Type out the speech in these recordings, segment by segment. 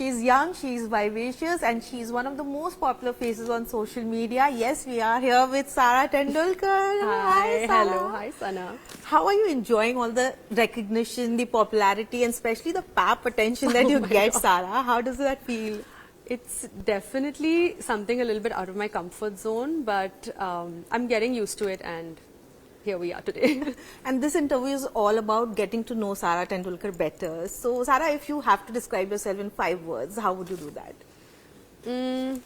She's young, she's vivacious, and she's one of the most popular faces on social media. Yes, we are here with Sara Tendulkar. Hi, Sara. hello, hi Sana. How are you enjoying all the recognition, the popularity, and especially the pap attention that you get, Sara? How does that feel? It's definitely something a little bit out of my comfort zone, but I'm getting used to it, and here we are today. And this interview is all about getting to know Sara Tendulkar better. So, Sara, if you have to describe yourself in 5 words, how would you do that?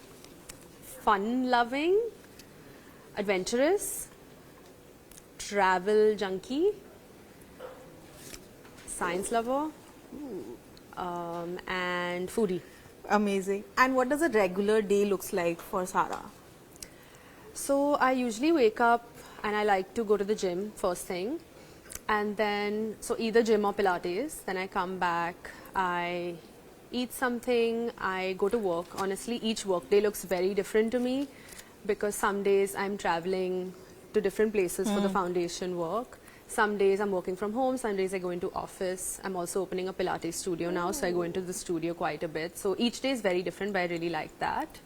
Fun-loving, adventurous, travel junkie, science lover, and foodie. Amazing. And what does a regular day looks like for Sara? So I usually wake up and I like to go to the gym first thing, and then so either gym or Pilates. Then I come back, I eat something, I go to work. Honestly, each work day looks very different to me because some days I'm traveling to different places for the foundation work. Some days I'm working from home, some days I go into office. I'm also opening a Pilates studio now, so I go into the studio quite a bit. So each day is very different, but I really like that.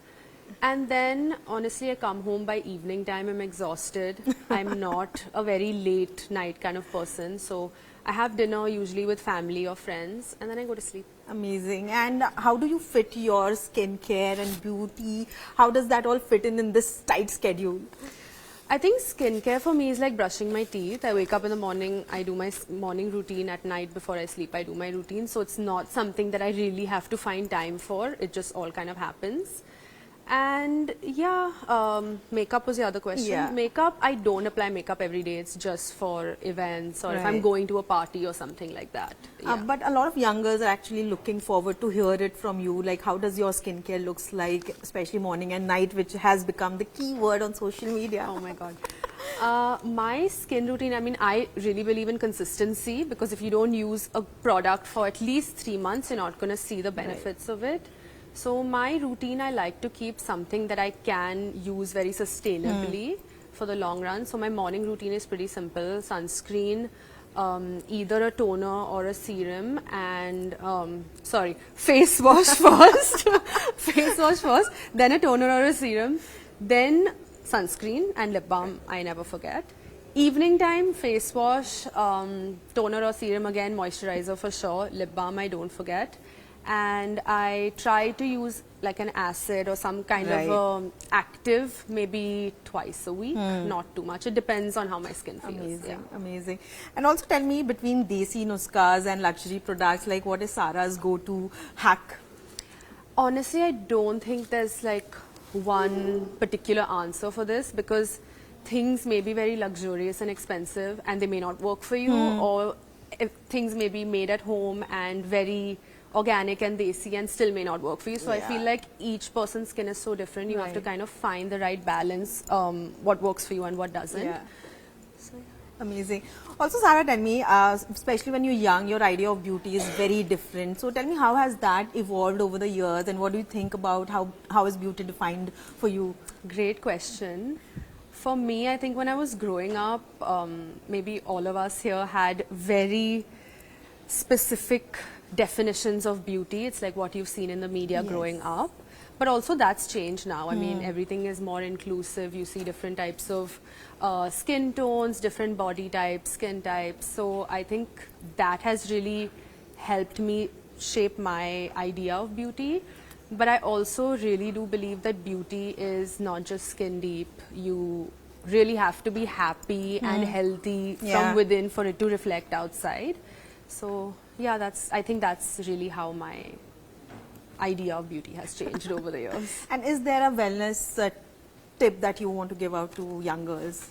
And then, honestly, I come home by evening time, I'm exhausted. I'm not a very late night kind of person. So I have dinner usually with family or friends, and then I go to sleep. Amazing. And how do you fit your skincare and beauty? How does that all fit in this tight schedule? I think skincare for me is like brushing my teeth. I wake up in the morning, I do my morning routine. At night before I sleep, I do my routine. So it's not something that I really have to find time for. It just all kind of happens. And yeah, makeup was the other question. Yeah. Makeup, I don't apply makeup every day. It's just for events or if I'm Right. going to a party or something like that. Yeah. But a lot of young girls are actually looking forward to hear it from you. Like, how does your skincare looks like, especially morning and night, which has become the key word on social media? Oh my God. My skin routine, I mean, I really believe in consistency because if you don't use a product for at least 3 months, you're not going to see the benefits of it. So my routine, I like to keep something that I can use very sustainably for the long run. So my morning routine is pretty simple. Sunscreen, either a toner or a serum, and face wash first. Face wash first, then a toner or a serum, then sunscreen and lip balm, I never forget. Evening time, face wash, toner or serum again, moisturizer for sure, lip balm I don't forget. And I try to use like an acid or some kind of active maybe twice a week, not too much. It depends on how my skin feels. Amazing, amazing. And also tell me, between desi nuskas and luxury products, like what is Sara's go-to hack? Honestly, I don't think there's like one particular answer for this because things may be very luxurious and expensive and they may not work for you, or if things may be made at home and very organic and desi and still may not work for you. So I feel like each person's skin is so different. You have to kind of find the right balance, what works for you and what doesn't. Yeah. Amazing. Also, Sara, tell me, especially when you're young, your idea of beauty is very different. So tell me, how has that evolved over the years, and what do you think about how is beauty defined for you? Great question. For me, I think when I was growing up, maybe all of us here had very specific definitions of beauty. It's like what you've seen in the media growing up. But also that's changed now. I mean, everything is more inclusive. You see different types of skin tones, different body types, skin types. So I think that has really helped me shape my idea of beauty. But I also really do believe that beauty is not just skin deep. You really have to be happy and healthy from within for it to reflect outside. So yeah, I think that's really how my idea of beauty has changed over the years. And is there a wellness tip that you want to give out to young girls?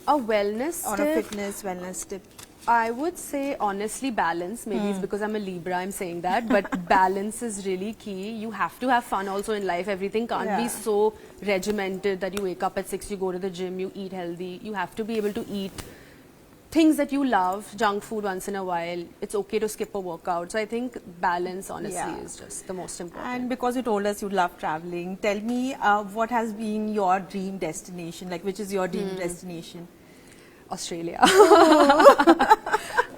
A wellness Or tip? a fitness wellness tip? I would say honestly balance. Maybe it's because I'm a Libra I'm saying that, but balance is really key. You have to have fun also in life. Everything can't be so regimented that you wake up at 6, you go to the gym, you eat healthy. You have to be able to eat things that you love, junk food once in a while. It's okay to skip a workout. So I think balance honestly is just the most important. And because you told us you love traveling, tell me what has been your dream destination? Like, which is your dream destination? Australia.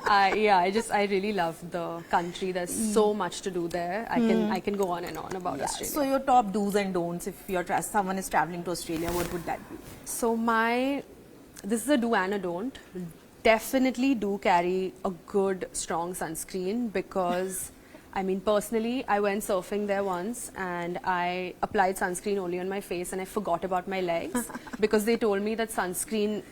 I really love the country. There's so much to do there. I can go on and on about Australia. So your top do's and don'ts if someone is traveling to Australia, what would that be? So this is a do and a don't. Definitely do carry a good, strong sunscreen because, I mean, personally, I went surfing there once and I applied sunscreen only on my face and I forgot about my legs because they told me that sunscreen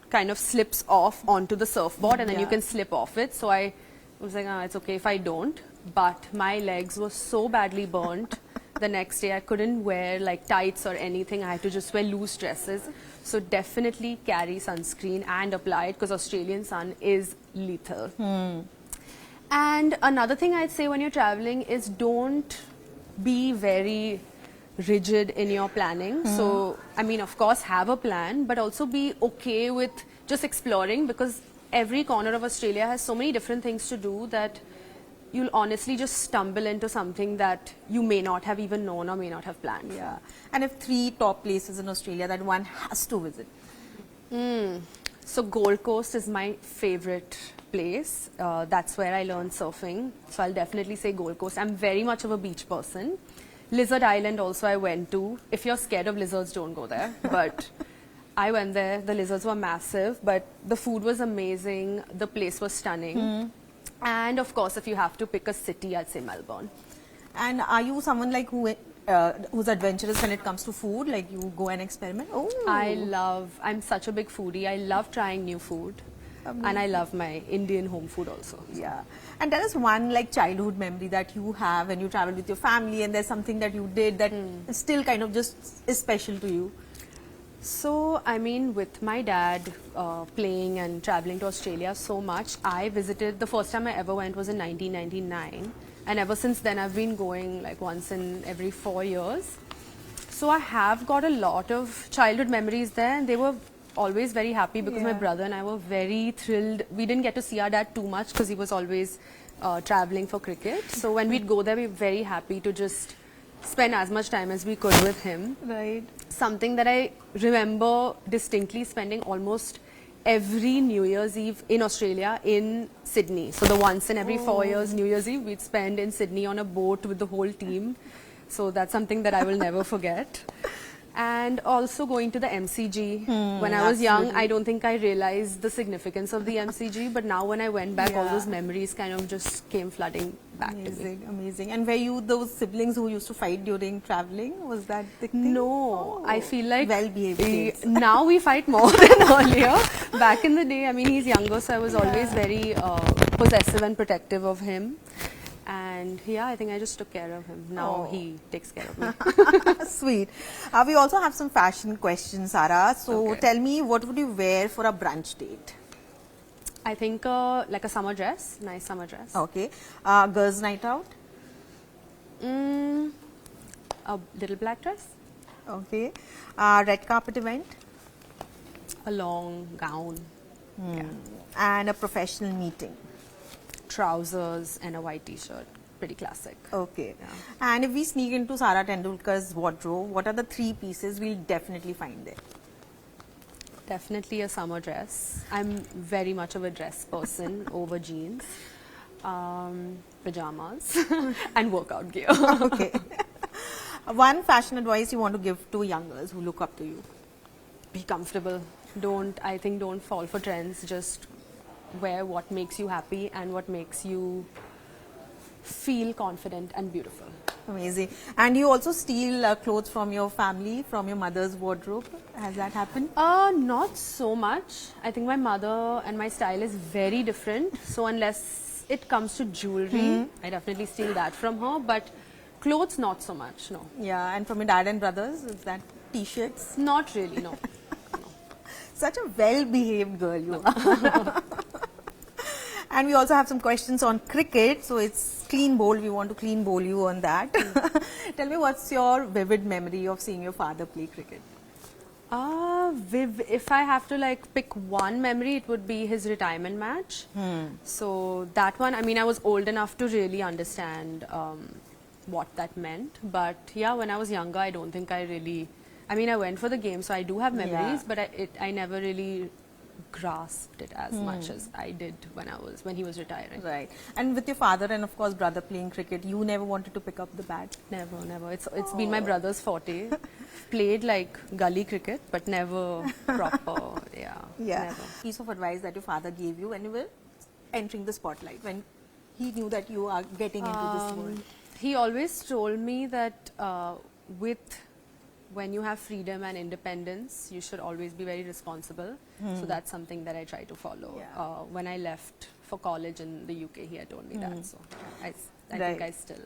kind of slips off onto the surfboard and then you can slip off it. So I was like, it's okay if I don't. But my legs were so badly burnt the next day. I couldn't wear like tights or anything. I had to just wear loose dresses. So definitely carry sunscreen and apply it because Australian sun is lethal. And another thing I'd say when you're traveling is don't be very rigid in your planning. So, I mean, of course, have a plan, but also be okay with just exploring because every corner of Australia has so many different things to do that you'll honestly just stumble into something that you may not have even known or may not have planned. Yeah. And if 3 top places in Australia that one has to visit? So Gold Coast is my favorite place. That's where I learned surfing. So I'll definitely say Gold Coast. I'm very much of a beach person. Lizard Island also I went to. If you're scared of lizards, don't go there. But I went there. The lizards were massive, but the food was amazing. The place was stunning. And of course, if you have to pick a city, I'd say Melbourne. And are you someone like who's adventurous when it comes to food? Like you go and experiment? Oh, I'm such a big foodie. I love trying new food. And I love my Indian home food also. Yeah. And there is one like childhood memory that you have when you travel with your family and there's something that you did that still kind of just is special to you. So, I mean, with my dad playing and traveling to Australia so much, I visited, the first time I ever went was in 1999. And ever since then, I've been going like once in every 4 years. So I have got a lot of childhood memories there and they were always very happy because my brother and I were very thrilled. We didn't get to see our dad too much because he was always traveling for cricket. So when we'd go there, we were very happy to just spend as much time as we could with him. Right. Something that I remember distinctly spending almost every New Year's Eve in Australia in Sydney. So the once in every 4 years New Year's Eve we'd spend in Sydney on a boat with the whole team. So that's something that I will never forget. And also going to the MCG. When I was young, I don't think I realized the significance of the MCG, but now when I went back, all those memories kind of just came flooding back to me. Amazing. And were you those siblings who used to fight during traveling? Was that the thing? No, I feel like well-behaved now we fight more than earlier. Back in the day, I mean, he's younger, so I was always very possessive and protective of him. And I think I just took care of him. Now he takes care of me. Sweet. We also have some fashion questions, Sara. So tell me, what would you wear for a brunch date? I think like a summer dress, nice summer dress. Okay. Girls' night out? A little black dress. Okay. Red carpet event? A long gown. And a professional meeting? Trousers and a white t-shirt. Pretty classic. Okay. And if we sneak into Sara Tendulkar's wardrobe, what are the 3 pieces we'll definitely find there? Definitely a summer dress. I'm very much of a dress person over jeans, pajamas and workout gear. Okay. One fashion advice you want to give to youngers who look up to you? Be comfortable. Don't fall for trends. Just wear what makes you happy and what makes you feel confident and beautiful. Amazing. And you also steal clothes from your family, from your mother's wardrobe. Has that happened? Not so much. I think my mother and my style is very different. So unless it comes to jewelry, I definitely steal that from her. But clothes, not so much, no. Yeah, and from your dad and brothers, is that t-shirts? Not really, no. Such a well-behaved girl you are. And we also have some questions on cricket. So it's clean bowl. We want to clean bowl you on that. Tell me, what's your vivid memory of seeing your father play cricket? If I have to like pick one memory, it would be his retirement match. So that one, I mean, I was old enough to really understand what that meant. But yeah, when I was younger, I don't think I really, I mean, I went for the game, so I do have memories, but I never really grasped it as much as I did when he was retiring. Right. And with your father and of course brother playing cricket, you never wanted to pick up the bat? Never, never. It's been my brother's forte. Played like gully cricket, but never proper. Yeah. Never. Piece of advice that your father gave you when you were entering the spotlight, when he knew that you are getting into this world. He always told me that when you have freedom and independence, you should always be very responsible. So that's something that I try to follow. Yeah. When I left for college in the UK, he had told me that. So I think Right. I still